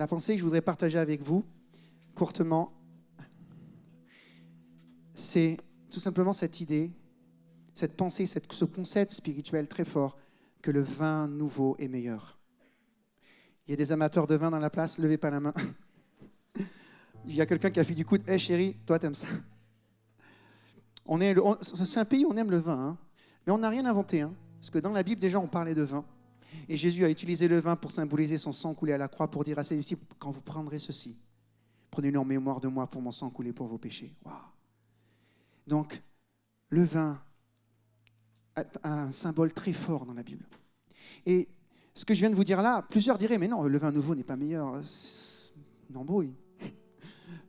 la pensée que je voudrais partager avec vous, courtement, c'est tout simplement cette idée, cette pensée, ce concept spirituel très fort que le vin nouveau est meilleur. Il y a des amateurs de vin dans la place, levez pas la main. Il y a quelqu'un qui a fait du coude, hey chérie, toi t'aimes ça. C'est un pays où on aime le vin, hein, mais on n'a rien inventé. Hein, parce que dans la Bible, déjà, on parlait de vin. Et Jésus a utilisé le vin pour symboliser son sang coulé à la croix, pour dire à ses disciples, quand vous prendrez ceci, prenez-le en mémoire de moi pour mon sang coulé pour vos péchés. Wow. Donc, le vin a un symbole très fort dans la Bible. Et ce que je viens de vous dire là, plusieurs diraient, mais non, le vin nouveau n'est pas meilleur. Une embrouille.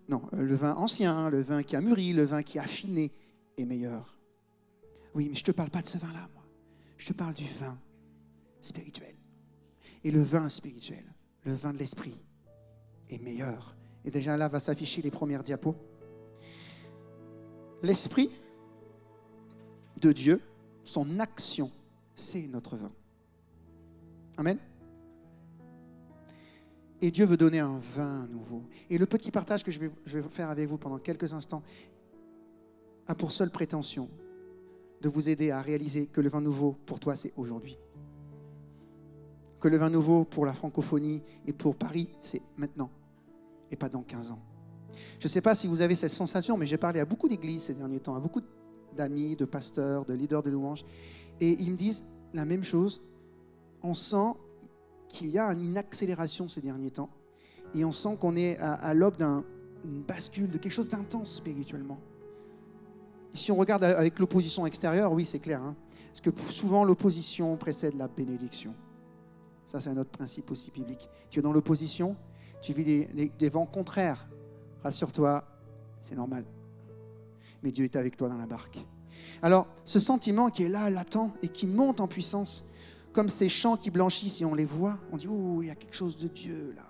Non, le vin ancien, le vin qui a mûri, le vin qui a affiné est meilleur. Oui, mais je ne te parle pas de ce vin-là, moi. Je te parle du vin spirituel. Et le vin spirituel, le vin de l'esprit, est meilleur. Et déjà là, va s'afficher les premières diapos. L'esprit de Dieu, son action, c'est notre vin. Amen. Et Dieu veut donner un vin nouveau. Et le petit partage que je vais faire avec vous pendant quelques instants a pour seule prétention de vous aider à réaliser que le vin nouveau pour toi, c'est aujourd'hui. Que le vin nouveau pour la francophonie et pour Paris, c'est maintenant et pas dans 15 ans. Je ne sais pas si vous avez cette sensation, mais j'ai parlé à beaucoup d'églises ces derniers temps, à beaucoup d'amis, de pasteurs, de leaders de louanges, et ils me disent la même chose. On sent qu'il y a une accélération ces derniers temps, et on sent qu'on est à l'aube d'une bascule, de quelque chose d'intense spirituellement. Et si on regarde avec l'opposition extérieure, oui, c'est clair, hein, parce que souvent l'opposition précède la bénédiction. Ça, c'est un autre principe aussi biblique. Tu es dans l'opposition, tu vis des vents contraires. Rassure-toi, c'est normal. Mais Dieu est avec toi dans la barque. Alors, ce sentiment qui est là, latent, et qui monte en puissance, comme ces champs qui blanchissent et on les voit, on dit « Oh, il y a quelque chose de Dieu là.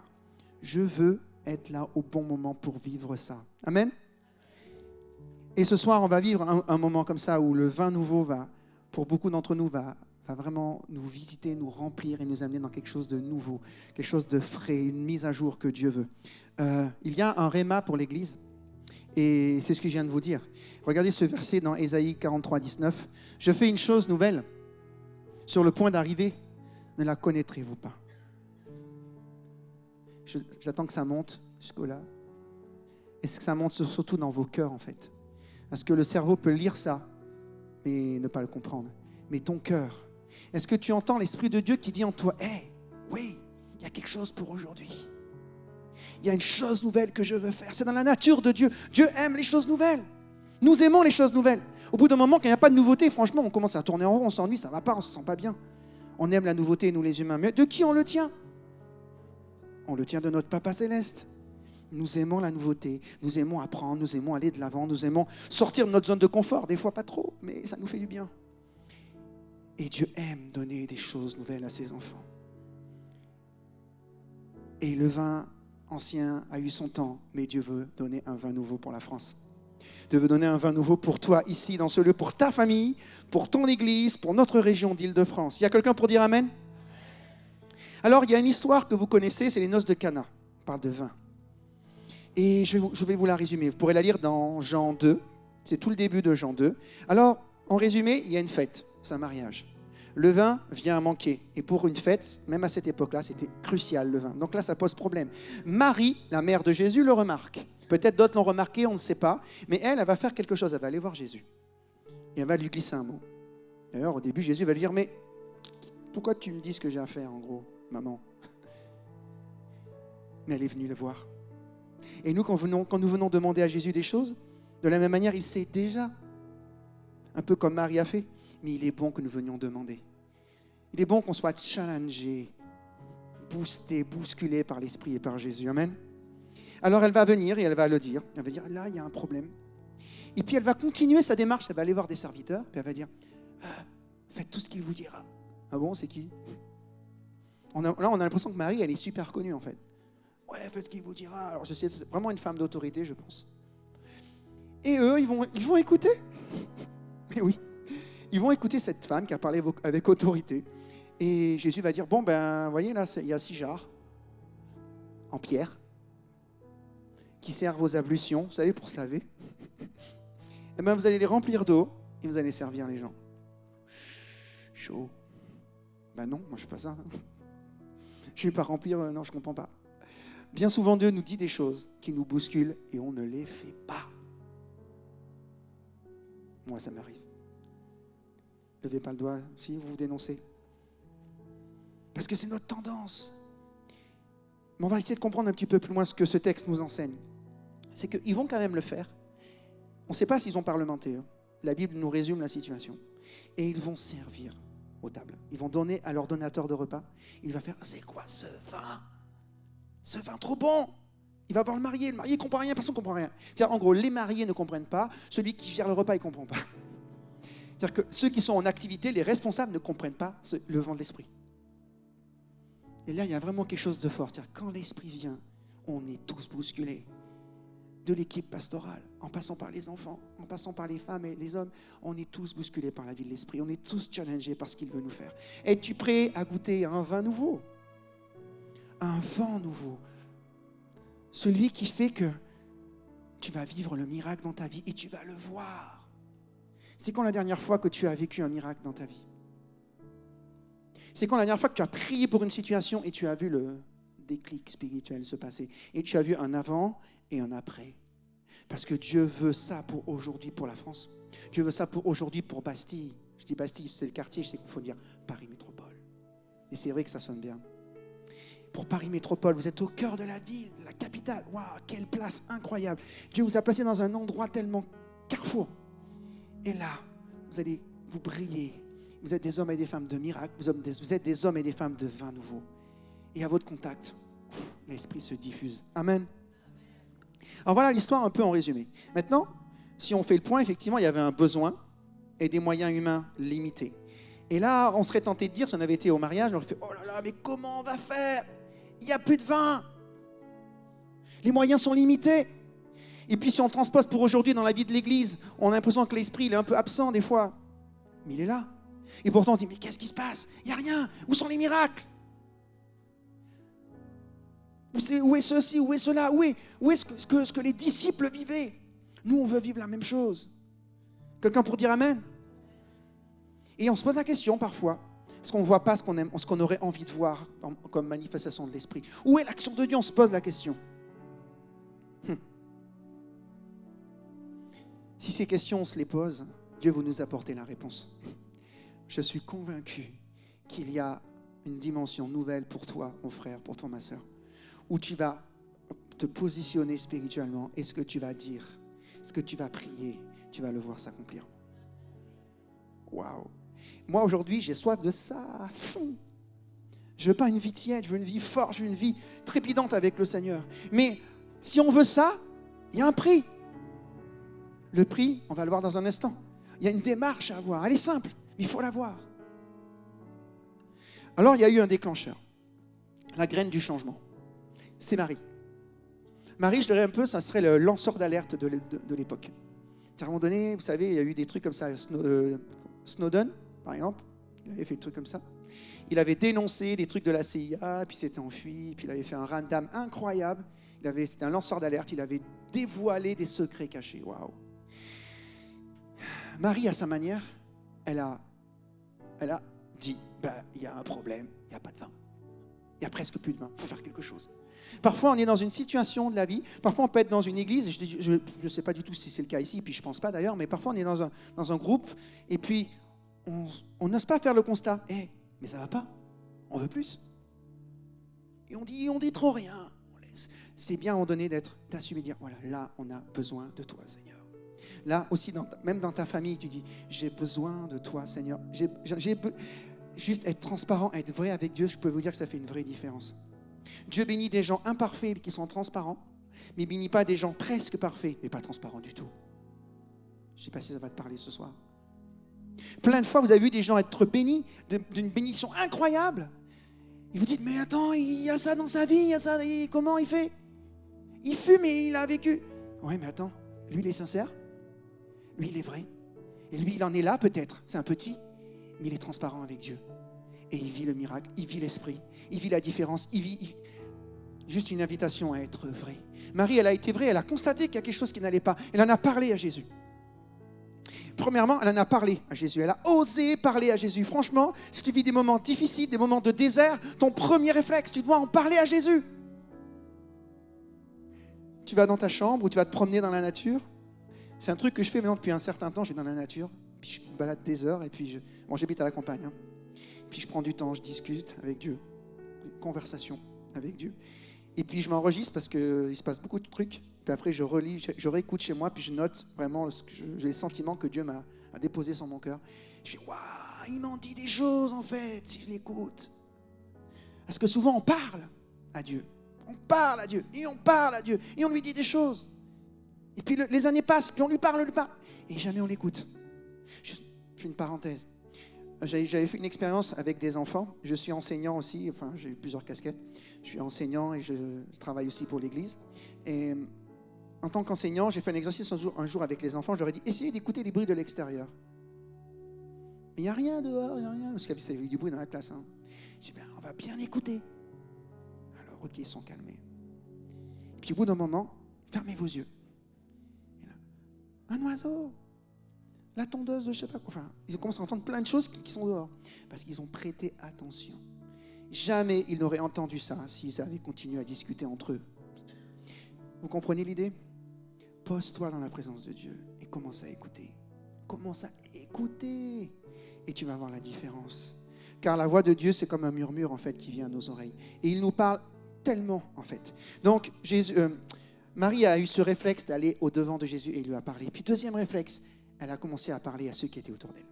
Je veux être là au bon moment pour vivre ça. » Amen. Et ce soir, on va vivre un moment comme ça où le vin nouveau pour beaucoup d'entre nous, va vraiment nous visiter, nous remplir et nous amener dans quelque chose de nouveau, quelque chose de frais, une mise à jour que Dieu veut. Il y a un réma pour l'Église, et c'est ce que je viens de vous dire. Regardez ce verset dans Ésaïe 43, 19. « Je fais une chose nouvelle, sur le point d'arriver, ne la connaîtrez-vous pas ?» J'attends que ça monte jusqu'au-là. Et que ça monte surtout dans vos cœurs, en fait. Parce que le cerveau peut lire ça, mais ne pas le comprendre. Mais ton cœur, est-ce que tu entends l'Esprit de Dieu qui dit en toi, « Hey, oui, il y a quelque chose pour aujourd'hui. Il y a une chose nouvelle que je veux faire. » C'est dans la nature de Dieu. Dieu aime les choses nouvelles. Nous aimons les choses nouvelles. Au bout d'un moment, quand il n'y a pas de nouveauté, franchement, on commence à tourner en rond, on s'ennuie, ça ne va pas, on ne se sent pas bien. On aime la nouveauté, nous les humains. Mais de qui on le tient? On le tient de notre Papa Céleste. Nous aimons la nouveauté, nous aimons apprendre, nous aimons aller de l'avant, nous aimons sortir de notre zone de confort. Des fois pas trop, mais ça nous fait du bien. Et Dieu aime donner des choses nouvelles à ses enfants. Et le vin ancien a eu son temps, mais Dieu veut donner un vin nouveau pour la France. Dieu veut donner un vin nouveau pour toi, ici, dans ce lieu, pour ta famille, pour ton église, pour notre région d'Île-de-France. Il y a quelqu'un pour dire Amen? Alors, il y a une histoire que vous connaissez, c'est les noces de Cana. On parle de vin. Et je vais vous la résumer. Vous pourrez la lire dans Jean 2. C'est tout le début de Jean 2. Alors, en résumé, il y a une fête. C'est un mariage. Le vin vient à manquer. Et pour une fête, même à cette époque-là, c'était crucial le vin. Donc là, ça pose problème. Marie, la mère de Jésus, le remarque. Peut-être d'autres l'ont remarqué, on ne sait pas. Mais elle va faire quelque chose. Elle va aller voir Jésus. Et elle va lui glisser un mot. D'ailleurs, au début, Jésus va lui dire, mais pourquoi tu me dis ce que j'ai à faire, en gros, maman? Mais elle est venue le voir. Et nous, quand nous venons demander à Jésus des choses, de la même manière, il sait déjà. Un peu comme Marie a fait. Mais il est bon que nous venions demander. Il est bon qu'on soit challengé, boosté, bousculé par l'Esprit et par Jésus. Amen. Alors elle va venir et elle va le dire. Elle va dire, là, il y a un problème. Et puis elle va continuer sa démarche. Elle va aller voir des serviteurs. Puis elle va dire, faites tout ce qu'il vous dira. Ah bon, c'est qui? Là, on a l'impression que Marie, elle est super connue en fait. Ouais, faites ce qu'il vous dira. Alors je sais, c'est vraiment une femme d'autorité, je pense. Et eux, ils vont écouter. Mais oui. Ils vont écouter cette femme qui a parlé avec autorité. Et Jésus va dire, bon, ben, voyez, là, il y a 6 jarres. en pierre qui servent aux ablutions, vous savez, pour se laver. Et bien, vous allez les remplir d'eau et vous allez servir les gens. Chaud. Ben non, moi je ne fais pas ça. Je ne vais pas remplir, non, je ne comprends pas. Bien souvent, Dieu nous dit des choses qui nous bousculent et on ne les fait pas. Moi, ça m'arrive. Levez pas le doigt si vous vous dénoncez. Parce que c'est notre tendance. Mais on va essayer de comprendre un petit peu plus loin ce que ce texte nous enseigne. C'est qu'ils vont quand même le faire. On ne sait pas s'ils ont parlementé. La Bible nous résume la situation. Et ils vont servir aux tables. Ils vont donner à leur donateur de repas. Il va faire, c'est quoi ce vin? Ce vin trop bon. Il va voir le marié ne comprend rien, personne ne comprend rien. C'est-à-dire, en gros, les mariés ne comprennent pas, celui qui gère le repas, il ne comprend pas. C'est-à-dire que ceux qui sont en activité, les responsables ne comprennent pas le vent de l'esprit. Et là, il y a vraiment quelque chose de fort. C'est-à-dire, quand l'esprit vient, on est tous bousculés. De l'équipe pastorale, en passant par les enfants, en passant par les femmes et les hommes, on est tous bousculés par la vie de l'esprit. On est tous challengés par ce qu'il veut nous faire. Es-tu prêt à goûter un vin nouveau? Un vent nouveau. Celui qui fait que tu vas vivre le miracle dans ta vie et tu vas le voir. C'est quand la dernière fois que tu as vécu un miracle dans ta vie? C'est quand la dernière fois que tu as prié pour une situation et tu as vu le déclic spirituel se passer et tu as vu un avant et un après? Parce que Dieu veut ça pour aujourd'hui, pour la France. Dieu veut ça pour aujourd'hui, pour Bastille. Je dis Bastille, c'est le quartier, je sais qu'il faut dire Paris Métropole. Et c'est vrai que ça sonne bien. Pour Paris Métropole, vous êtes au cœur de la ville, de la capitale. Waouh, quelle place incroyable. Dieu vous a placé dans un endroit tellement carrefour. Et là, vous allez vous briller. Vous êtes des hommes et des femmes de miracles. Vous êtes des hommes et des femmes de vin nouveau. Et à votre contact, l'esprit se diffuse. Amen. Alors voilà l'histoire un peu en résumé. Maintenant, si on fait le point, effectivement, il y avait un besoin et des moyens humains limités. Et là, on serait tenté de dire, si on avait été au mariage, on aurait fait « Oh là là, mais comment on va faire? Il n'y a plus de vin. Les moyens sont limités. » Et puis si on transpose pour aujourd'hui dans la vie de l'Église, on a l'impression que l'esprit il est un peu absent des fois. Mais il est là. Et pourtant on dit « Mais qu'est-ce qui se passe? Il n'y a rien. Où sont les miracles? Où est ceci? Où est cela? Où est ce que les disciples vivaient? Nous, on veut vivre la même chose. » Quelqu'un pour dire Amen? Et on se pose la question parfois, est-ce qu'on ne voit pas ce qu'on aime, ce qu'on aurait envie de voir comme manifestation de l'esprit? Où est l'action de Dieu? On se pose la question. Si ces questions, on se les pose, Dieu va nous apporter la réponse. Je suis convaincu qu'il y a une dimension nouvelle pour toi, mon frère, pour toi, ma sœur, où tu vas te positionner spirituellement et ce que tu vas dire, ce que tu vas prier, tu vas le voir s'accomplir. Waouh! Moi, aujourd'hui, j'ai soif de ça à fond. Je ne veux pas une vie tiède, je veux une vie forte, je veux une vie trépidante avec le Seigneur. Mais si on veut ça, il y a un prix. Le prix, on va le voir dans un instant. Il y a une démarche à avoir. Elle est simple, mais il faut la voir. Alors, il y a eu un déclencheur. La graine du changement. C'est Marie. Marie, je dirais un peu, ça serait le lanceur d'alerte de l'époque. À un moment donné, vous savez, il y a eu des trucs comme ça. Snowden, par exemple, il avait fait des trucs comme ça. Il avait dénoncé des trucs de la CIA, puis s'était enfui, puis il avait fait un random incroyable. C'était un lanceur d'alerte, il avait dévoilé des secrets cachés. Waouh! Marie, à sa manière, elle a dit, il y a un problème, il n'y a pas de vin. Il n'y a presque plus de vin, il faut faire quelque chose. Parfois, on est dans une situation de la vie, parfois on peut être dans une église, je ne sais pas du tout si c'est le cas ici, puis je ne pense pas d'ailleurs, mais parfois on est dans un groupe, et puis on n'ose pas faire le constat, mais ça ne va pas, on veut plus. Et on dit trop rien. C'est bien à un moment donné d'assumer, dire, voilà, là on a besoin de toi, Seigneur. Là aussi, même dans ta famille, tu dis, j'ai besoin de toi, Seigneur. Juste être transparent, être vrai avec Dieu, je peux vous dire que ça fait une vraie différence. Dieu bénit des gens imparfaits qui sont transparents, mais il ne bénit pas des gens presque parfaits, mais pas transparents du tout. Je ne sais pas si ça va te parler ce soir. Plein de fois, vous avez vu des gens être bénis, d'une bénédiction incroyable. Et vous dites, mais attends, il y a ça dans sa vie, il y a ça, comment il fait? Il fume et il a vécu. Oui, mais attends, lui, il est sincère. Lui, il est vrai. Et lui, il en est là peut-être, c'est un petit, mais il est transparent avec Dieu. Et il vit le miracle, il vit l'esprit, il vit la différence, il vit... Juste une invitation à être vraie. Marie, elle a été vraie, elle a constaté qu'il y a quelque chose qui n'allait pas. Elle en a parlé à Jésus. Premièrement, elle en a parlé à Jésus. Elle a osé parler à Jésus. Franchement, si tu vis des moments difficiles, des moments de désert, ton premier réflexe, tu dois en parler à Jésus. Tu vas dans ta chambre ou tu vas te promener dans la nature. C'est un truc que je fais maintenant depuis un certain temps. Je vais dans la nature, puis je me balade des heures, et puis j'habite à la campagne. Hein. Puis je prends du temps, je discute avec Dieu, conversation avec Dieu. Et puis je m'enregistre parce qu'il se passe beaucoup de trucs. Puis après je relis, je réécoute chez moi, puis je note vraiment j'ai les sentiments que Dieu m'a déposés sur mon cœur. Je dis, waouh, il m'en dit des choses en fait, si je l'écoute. Parce que souvent on parle à Dieu. On parle à Dieu, et on parle à Dieu, et on lui dit des choses. Et puis les années passent, puis on lui parle, et jamais on l'écoute. Je fais une parenthèse. J'avais fait une expérience avec des enfants. Je suis enseignant aussi, enfin j'ai eu plusieurs casquettes. Je suis enseignant et je travaille aussi pour l'église. Et en tant qu'enseignant, j'ai fait un exercice un jour avec les enfants. Je leur ai dit, essayez d'écouter les bruits de l'extérieur. Mais il n'y a rien dehors, il n'y a rien. Parce qu'il y avait du bruit dans la classe. Hein. Je dis, on va bien écouter. Alors, ok, ils sont calmés. Puis au bout d'un moment, fermez vos yeux. Et là, un oiseau. La tondeuse de je ne sais pas quoi. Enfin, ils ont commencé à entendre plein de choses qui sont dehors. Parce qu'ils ont prêté attention. Jamais ils n'auraient entendu ça s'ils avaient continué à discuter entre eux. Vous comprenez l'idée? Pose-toi dans la présence de Dieu et commence à écouter. Commence à écouter. Et tu vas voir la différence. Car la voix de Dieu, c'est comme un murmure en fait qui vient à nos oreilles. Et il nous parle tellement en fait. Donc Marie a eu ce réflexe d'aller au-devant de Jésus et il lui a parlé. Puis deuxième réflexe, elle a commencé à parler à ceux qui étaient autour d'elle.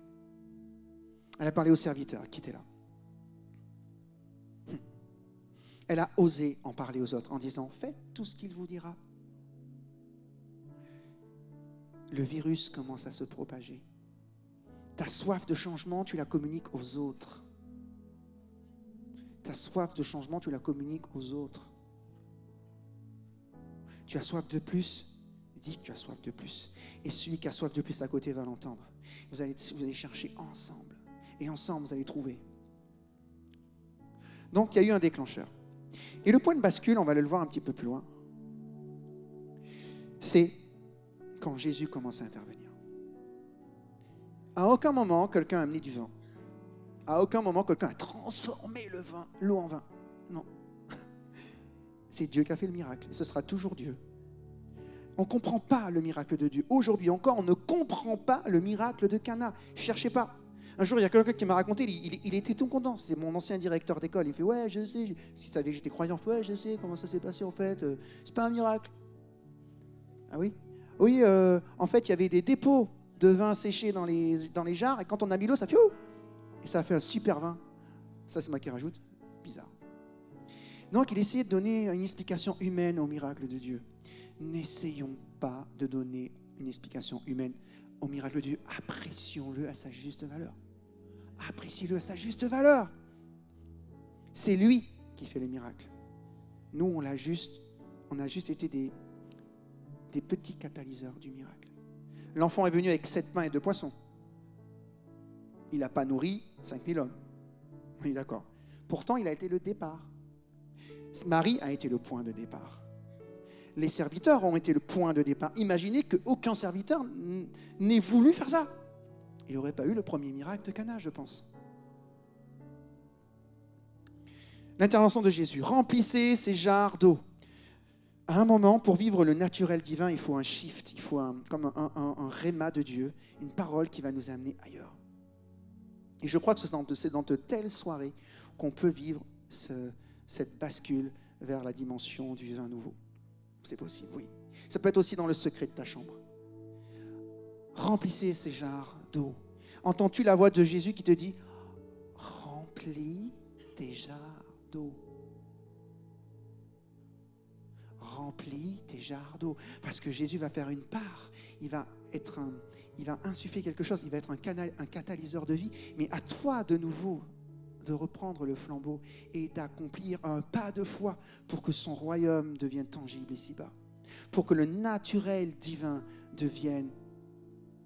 Elle a parlé aux serviteurs qui étaient là. Elle a osé en parler aux autres en disant, faites tout ce qu'il vous dira. Le virus commence à se propager. Ta soif de changement, tu la communiques aux autres. Ta soif de changement, tu la communiques aux autres. Tu as soif de plus, dis que tu as soif de plus. Et celui qui a soif de plus à côté va l'entendre. Vous allez chercher ensemble. Et ensemble, vous allez trouver. Donc, il y a eu un déclencheur. Et le point de bascule, on va le voir un petit peu plus loin, c'est quand Jésus commence à intervenir. À aucun moment, quelqu'un a amené du vin. À aucun moment, quelqu'un a transformé l'eau en vin. Non. C'est Dieu qui a fait le miracle. Et ce sera toujours Dieu. On ne comprend pas le miracle de Dieu. Aujourd'hui encore, on ne comprend pas le miracle de Cana. Cherchez pas. Un jour, il y a quelqu'un qui m'a raconté, il était tout content. C'était mon ancien directeur d'école. Il fait, ouais, je sais. S'il savait que j'étais croyant, ouais, je sais comment ça s'est passé en fait. C'est pas un miracle. Ah oui? Oui, en fait, il y avait des dépôts de vin séché dans les jarres. Et quand on a mis l'eau, ça fait ouh! Et ça a fait un super vin. Ça, c'est moi qui rajoute. Bizarre. Donc, il essayait de donner une explication humaine au miracle de Dieu. N'essayons pas de donner une explication humaine au miracle de Dieu. Apprécions-le à sa juste valeur. Appréciez-le à sa juste valeur. C'est lui qui fait les miracles. Nous, on a juste été des petits catalyseurs du miracle. L'enfant est venu avec 7 pains et 2 poissons. Il n'a pas nourri 5000 hommes. Oui, d'accord. Pourtant, il a été le départ. Marie a été le point de départ. Les serviteurs ont été le point de départ. Imaginez qu'aucun serviteur n'ait voulu faire ça. Il n'y aurait pas eu le premier miracle de Cana, je pense. L'intervention de Jésus. Remplissez ces jarres d'eau. À un moment, pour vivre le naturel divin, il faut un shift, il faut comme un réma de Dieu, une parole qui va nous amener ailleurs. Et je crois que c'est dans de telles soirées qu'on peut vivre cette bascule vers la dimension du vin nouveau. C'est possible, oui. Ça peut être aussi dans le secret de ta chambre. Remplissez ces jarres d'eau. Entends-tu la voix de Jésus qui te dit « Remplis tes jarres d'eau. » Remplis tes jarres d'eau. Parce que Jésus va faire une part. Il va insuffler quelque chose. Il va être un catalyseur de vie. Mais à toi de nouveau de reprendre le flambeau et d'accomplir un pas de foi pour que son royaume devienne tangible ici-bas. Pour que le naturel divin devienne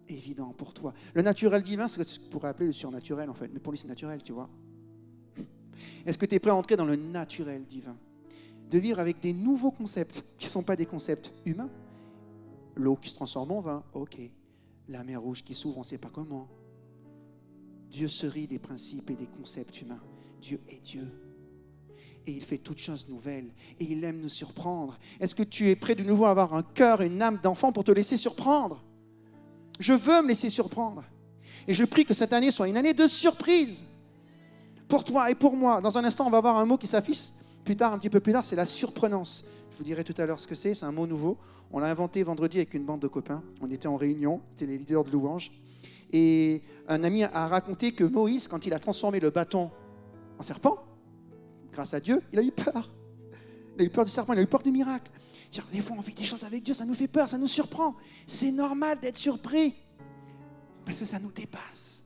évident pour toi. Le naturel divin, c'est ce que tu pourrais appeler le surnaturel en fait. Mais pour lui, c'est naturel, tu vois. Est-ce que tu es prêt à entrer dans le naturel divin? de vivre avec des nouveaux concepts qui ne sont pas des concepts humains. L'eau qui se transforme en vin, ok. La mer Rouge qui s'ouvre, on ne sait pas comment. Dieu se rit des principes et des concepts humains. Dieu est Dieu. Et il fait toutes choses nouvelles. Et il aime nous surprendre. Est-ce que tu es prêt de nouveau à avoir un cœur, une âme d'enfant pour te laisser surprendre? Je veux me laisser surprendre. Et je prie que cette année soit une année de surprise. Pour toi et pour moi. Dans un instant, on va voir un mot qui s'affiche plus tard, un petit peu plus tard, c'est la surprenance. Je vous dirai tout à l'heure ce que c'est un mot nouveau. On l'a inventé vendredi avec une bande de copains. On était en réunion, c'était les leaders de louange. Et un ami a raconté que Moïse, quand il a transformé le bâton en serpent, grâce à Dieu, il a eu peur. Il a eu peur du serpent, il a eu peur du miracle. Des fois, on fait des choses avec Dieu, ça nous fait peur, ça nous surprend. C'est normal d'être surpris, parce que ça nous dépasse.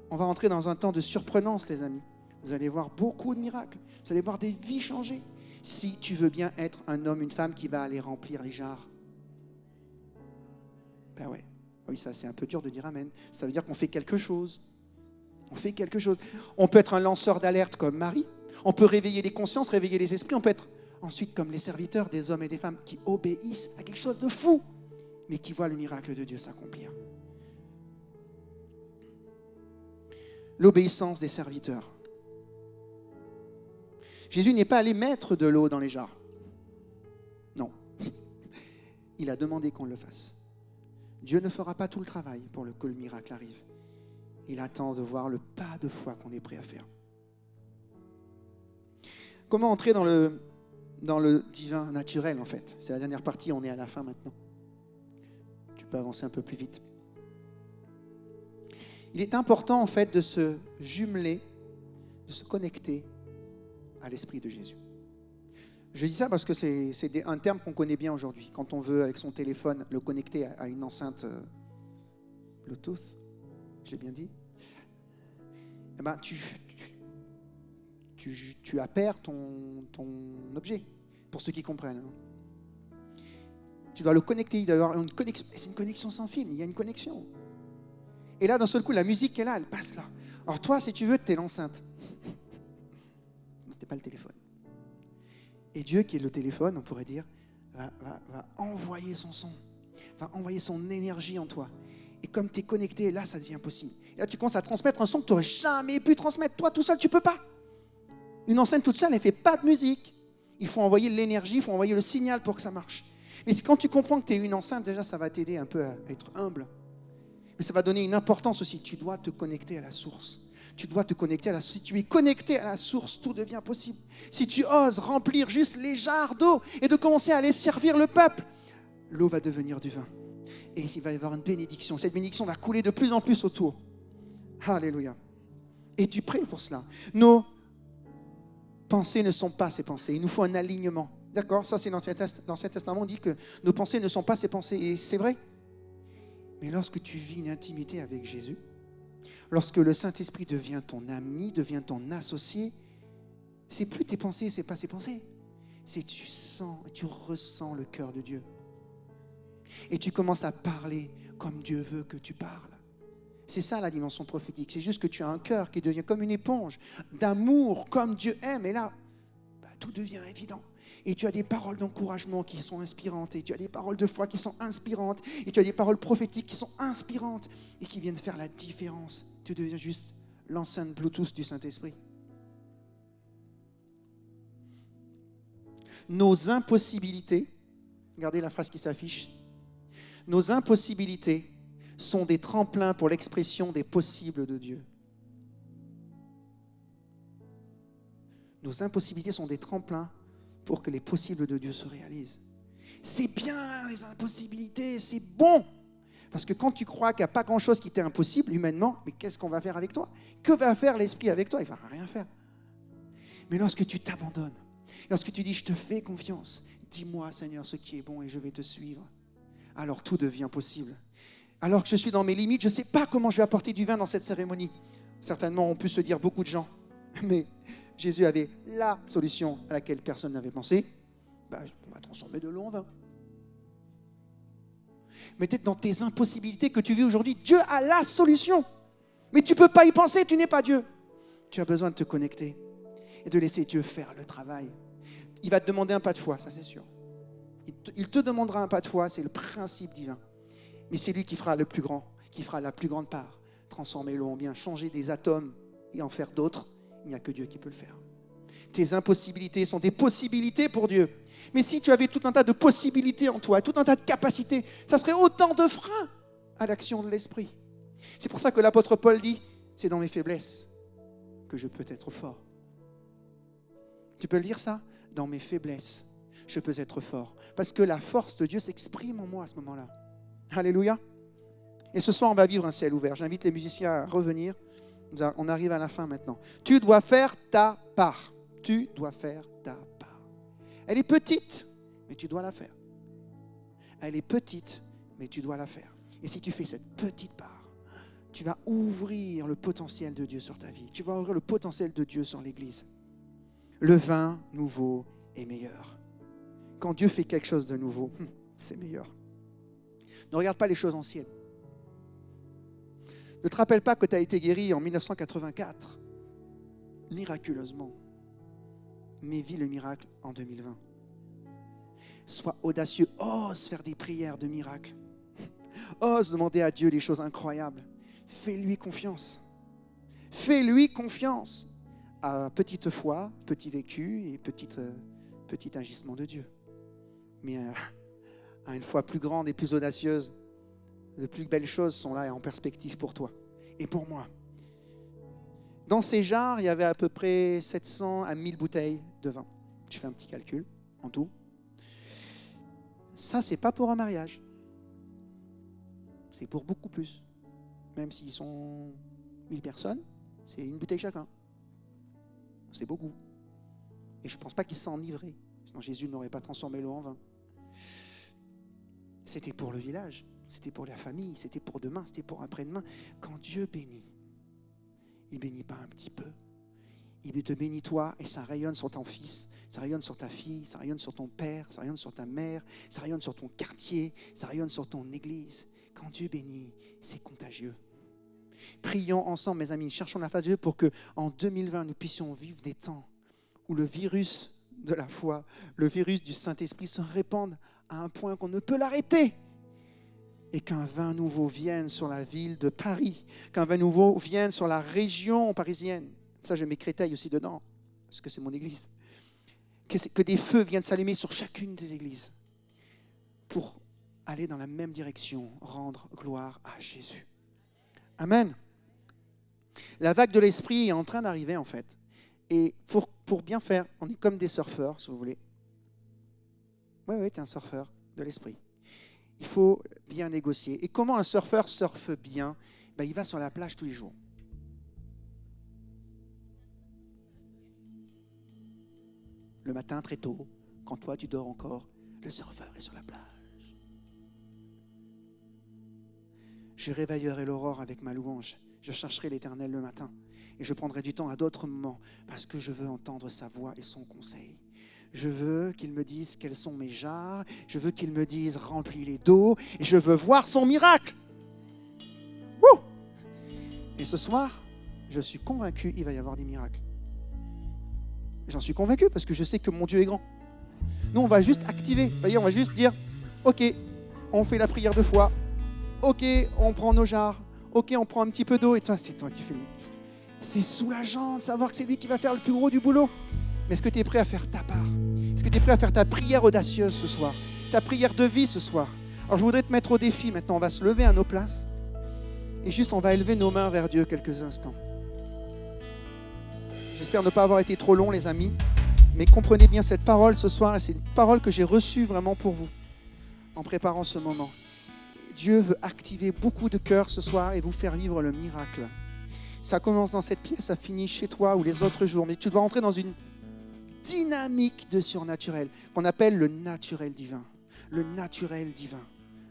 On va entrer dans un temps de surprenance, les amis. Vous allez voir beaucoup de miracles. Vous allez voir des vies changer. Si tu veux bien être un homme, une femme qui va aller remplir les jarres. Ben ouais. Oui, ça c'est un peu dur de dire amen. Ça veut dire qu'on fait quelque chose. On fait quelque chose. On peut être un lanceur d'alerte comme Marie. On peut réveiller les consciences, réveiller les esprits. On peut être ensuite comme les serviteurs des hommes et des femmes qui obéissent à quelque chose de fou, mais qui voient le miracle de Dieu s'accomplir. L'obéissance des serviteurs. Jésus n'est pas allé mettre de l'eau dans les jarres. Non. Il a demandé qu'on le fasse. Dieu ne fera pas tout le travail pour que le miracle arrive. Il attend de voir le pas de foi qu'on est prêt à faire. Comment entrer dans le divin naturel, en fait? C'est la dernière partie, on est à la fin maintenant. Tu peux avancer un peu plus vite. Il est important, en fait, de se jumeler, de se connecter à l'Esprit de Jésus. Je dis ça parce que c'est un terme qu'on connaît bien aujourd'hui. Quand on veut, avec son téléphone, le connecter à une enceinte Bluetooth, je l'ai bien dit, eh ben, tu appaires ton objet, pour ceux qui comprennent. Tu dois le connecter, il doit y avoir une connexion. C'est une connexion sans fil, il y a une connexion. Et là, d'un seul coup, la musique qui est là, elle passe là. Alors toi, si tu veux, tu es l'enceinte. Tu n'es pas le téléphone. Et Dieu, qui est le téléphone, on pourrait dire, va envoyer son son, va envoyer son énergie en toi. Et comme tu es connecté, là, ça devient possible. Et là, tu commences à transmettre un son que tu n'aurais jamais pu transmettre. Toi, tout seul, tu ne peux pas. Une enceinte toute seule, elle ne fait pas de musique. Il faut envoyer l'énergie, il faut envoyer le signal pour que ça marche. Mais quand tu comprends que tu es une enceinte, déjà, ça va t'aider un peu à être humble. Mais ça va donner une importance aussi. Tu dois te connecter à la source. Tu dois te connecter à la source. Si tu es connecté à la source, tout devient possible. Si tu oses remplir juste les jarres d'eau et de commencer à aller servir le peuple, l'eau va devenir du vin. Et il va y avoir une bénédiction. Cette bénédiction va couler de plus en plus autour. Alléluia. Es-tu prêt pour cela? Nos pensées ne sont pas ses pensées. Il nous faut un alignement. D'accord? Ça, c'est l'Ancien Testament. On dit que nos pensées ne sont pas ses pensées. Et c'est vrai. Mais lorsque tu vis une intimité avec Jésus, lorsque le Saint-Esprit devient ton ami, devient ton associé, c'est plus tes pensées, c'est pas ses pensées. C'est tu sens, tu ressens le cœur de Dieu. Et tu commences à parler comme Dieu veut que tu parles. C'est ça la dimension prophétique. C'est juste que tu as un cœur qui devient comme une éponge d'amour, comme Dieu aime. Et là, tout devient évident. Et tu as des paroles d'encouragement qui sont inspirantes. Et tu as des paroles de foi qui sont inspirantes. Et tu as des paroles prophétiques qui sont inspirantes et qui viennent faire la différence. Tu deviens juste l'enceinte Bluetooth du Saint-Esprit. Nos impossibilités, regardez la phrase qui s'affiche, nos impossibilités sont des tremplins pour l'expression des possibles de Dieu. Nos impossibilités sont des tremplins pour que les possibles de Dieu se réalisent. C'est bien les impossibilités, c'est bon. Parce que quand tu crois qu'il n'y a pas grand-chose qui t'est impossible humainement, mais qu'est-ce qu'on va faire avec toi? Que va faire l'Esprit avec toi? Il ne va rien faire. Mais lorsque tu t'abandonnes, lorsque tu dis « je te fais confiance », dis-moi Seigneur ce qui est bon et je vais te suivre, alors tout devient possible. Alors que je suis dans mes limites, je ne sais pas comment je vais apporter du vin dans cette cérémonie. Certainement, on peut se dire beaucoup de gens, mais Jésus avait la solution à laquelle personne n'avait pensé. On va transformer de l'eau en vin. Mais peut-être dans tes impossibilités que tu vis aujourd'hui, Dieu a la solution. Mais tu ne peux pas y penser, tu n'es pas Dieu. Tu as besoin de te connecter et de laisser Dieu faire le travail. il va te demander un pas de foi, ça c'est sûr. Il te demandera un pas de foi, c'est le principe divin. Mais c'est lui qui fera le plus grand, qui fera la plus grande part. Transformer l'eau en bien, changer des atomes et en faire d'autres, il n'y a que Dieu qui peut le faire. Tes impossibilités sont des possibilités pour Dieu. Mais si tu avais tout un tas de possibilités en toi, tout un tas de capacités, ça serait autant de freins à l'action de l'Esprit. C'est pour ça que l'apôtre Paul dit, c'est dans mes faiblesses que je peux être fort. Tu peux lire ça? Dans mes faiblesses, je peux être fort. Parce que la force de Dieu s'exprime en moi à ce moment-là. Alléluia. Et ce soir, on va vivre un ciel ouvert. J'invite les musiciens à revenir. On arrive à la fin maintenant. Tu dois faire ta part. Tu dois faire ta part. Elle est petite, mais tu dois la faire. Elle est petite, mais tu dois la faire. Et si tu fais cette petite part, tu vas ouvrir le potentiel de Dieu sur ta vie. Tu vas ouvrir le potentiel de Dieu sur l'Église. Le vin nouveau est meilleur. Quand Dieu fait quelque chose de nouveau, c'est meilleur. Ne regarde pas les choses anciennes. Ne te rappelle pas que tu as été guéri en 1984, miraculeusement, mais vis le miracle en 2020. Sois audacieux, ose faire des prières de miracles. Ose demander à Dieu des choses incroyables. Fais-lui confiance. Fais-lui confiance. À petite foi, petit vécu et petit agissement de Dieu. Mais à une foi plus grande et plus audacieuse, de plus belles choses sont là et en perspective pour toi et pour moi. Dans ces jarres, il y avait à peu près 700 à 1000 bouteilles de vin. Je fais un petit calcul en tout. Ça, c'est pas pour un mariage. C'est pour beaucoup plus. Même s'ils sont 1000 personnes, c'est une bouteille chacun. C'est beaucoup. Et je ne pense pas qu'ils s'enivraient. Sinon Jésus n'aurait pas transformé l'eau en vin. C'était pour le village, c'était pour la famille, c'était pour demain, c'était pour après-demain. Quand Dieu bénit, il ne bénit pas un petit peu. Il te bénit toi et ça rayonne sur ton fils, ça rayonne sur ta fille, ça rayonne sur ton père, ça rayonne sur ta mère, ça rayonne sur ton quartier, ça rayonne sur ton église. Quand Dieu bénit, c'est contagieux. Prions ensemble, mes amis, cherchons la face de Dieu pour qu'en 2020, nous puissions vivre des temps où le virus de la foi, le virus du Saint-Esprit se répande à un point qu'on ne peut l'arrêter. Et qu'un vin nouveau vienne sur la ville de Paris, qu'un vin nouveau vienne sur la région parisienne. Ça, je mets Créteil aussi dedans, parce que c'est mon église. Que des feux viennent s'allumer sur chacune des églises pour aller dans la même direction, rendre gloire à Jésus. Amen. La vague de l'esprit est en train d'arriver en fait. Et pour bien faire, on est comme des surfeurs, si vous voulez. Oui, tu es un surfeur de l'esprit. Il faut bien négocier. Et comment un surfeur surfe bien? Il va sur la plage tous les jours. Le matin, très tôt, quand toi tu dors encore, le surfeur est sur la plage. Je réveillerai l'aurore avec ma louange. Je chercherai l'Éternel le matin. Et je prendrai du temps à d'autres moments parce que je veux entendre sa voix et son conseil. Je veux qu'il me dise quelles sont mes jarres. Je veux qu'il me dise remplis-les d'eau. Et je veux voir son miracle. Wouh! Et ce soir, je suis convaincu qu'il va y avoir des miracles. J'en suis convaincu parce que je sais que mon Dieu est grand. Nous, on va juste activer. Vous voyez, on va juste dire, ok, on fait la prière de foi. Ok, on prend nos jarres. Ok, on prend un petit peu d'eau. Et toi, c'est toi qui fais le... C'est soulageant de savoir que c'est lui qui va faire le plus gros du boulot. Mais est-ce que tu es prêt à faire ta part? Est-ce que tu es prêt à faire ta prière audacieuse ce soir? Ta prière de vie ce soir? Alors je voudrais te mettre au défi maintenant. On va se lever à nos places. Et juste, on va élever nos mains vers Dieu quelques instants. J'espère ne pas avoir été trop long, les amis. Mais comprenez bien cette parole ce soir. Et c'est une parole que j'ai reçue vraiment pour vous en préparant ce moment. Dieu veut activer beaucoup de cœurs ce soir et vous faire vivre le miracle. Ça commence dans cette pièce, ça finit chez toi ou les autres jours. Mais tu dois entrer dans une dynamique de surnaturel qu'on appelle le naturel divin. Le naturel divin.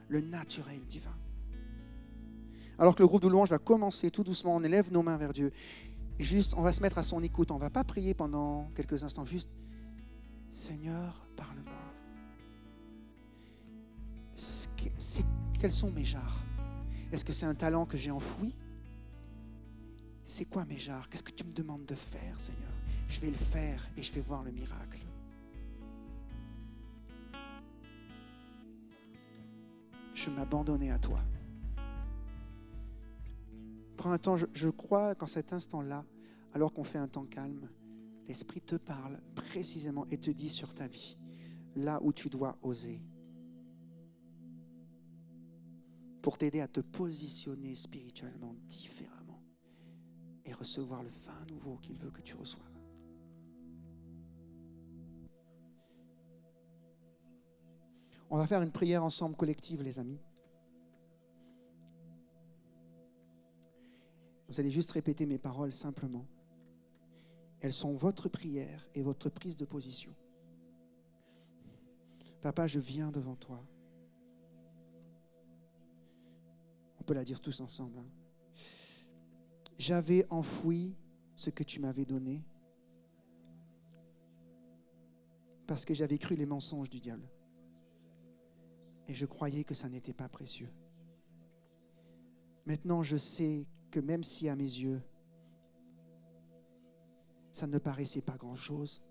Le naturel divin. Alors que le groupe de louange va commencer tout doucement, on élève nos mains vers Dieu. Et juste, on va se mettre à son écoute. On ne va pas prier pendant quelques instants. Juste, Seigneur, parle-moi. Quelles sont mes jarres? Est-ce que c'est un talent que j'ai enfoui? C'est quoi mes jarres? Qu'est-ce que tu me demandes de faire, Seigneur? Je vais le faire et je vais voir le miracle. je m'abandonnais à toi. Prends un temps, je crois qu'en cet instant-là, alors qu'on fait un temps calme, l'Esprit te parle précisément et te dit sur ta vie, là où tu dois oser, pour t'aider à te positionner spirituellement différemment et recevoir le vin nouveau qu'il veut que tu reçoives. On va faire une prière ensemble collective, les amis. Vous allez juste répéter mes paroles simplement. Elles sont votre prière et votre prise de position. Papa, je viens devant toi. On peut la dire tous ensemble. Hein. J'avais enfoui ce que tu m'avais donné parce que j'avais cru les mensonges du diable. Et je croyais que ça n'était pas précieux. Maintenant, je sais que même si à mes yeux, ça ne paraissait pas grand-chose,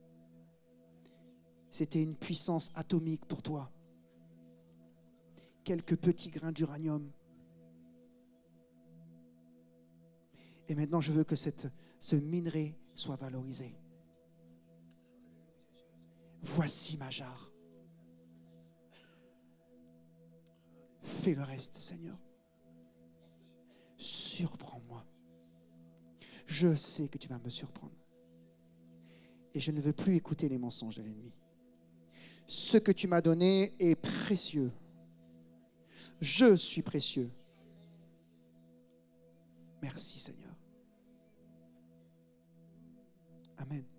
c'était une puissance atomique pour toi. Quelques petits grains d'uranium. Et maintenant, je veux que ce minerai soit valorisé. Voici ma jarre. Fais le reste, Seigneur. Surprends-moi. Je sais que tu vas me surprendre. Et je ne veux plus écouter les mensonges de l'ennemi. Ce que tu m'as donné est précieux. Je suis précieux. Merci, Seigneur. Amen.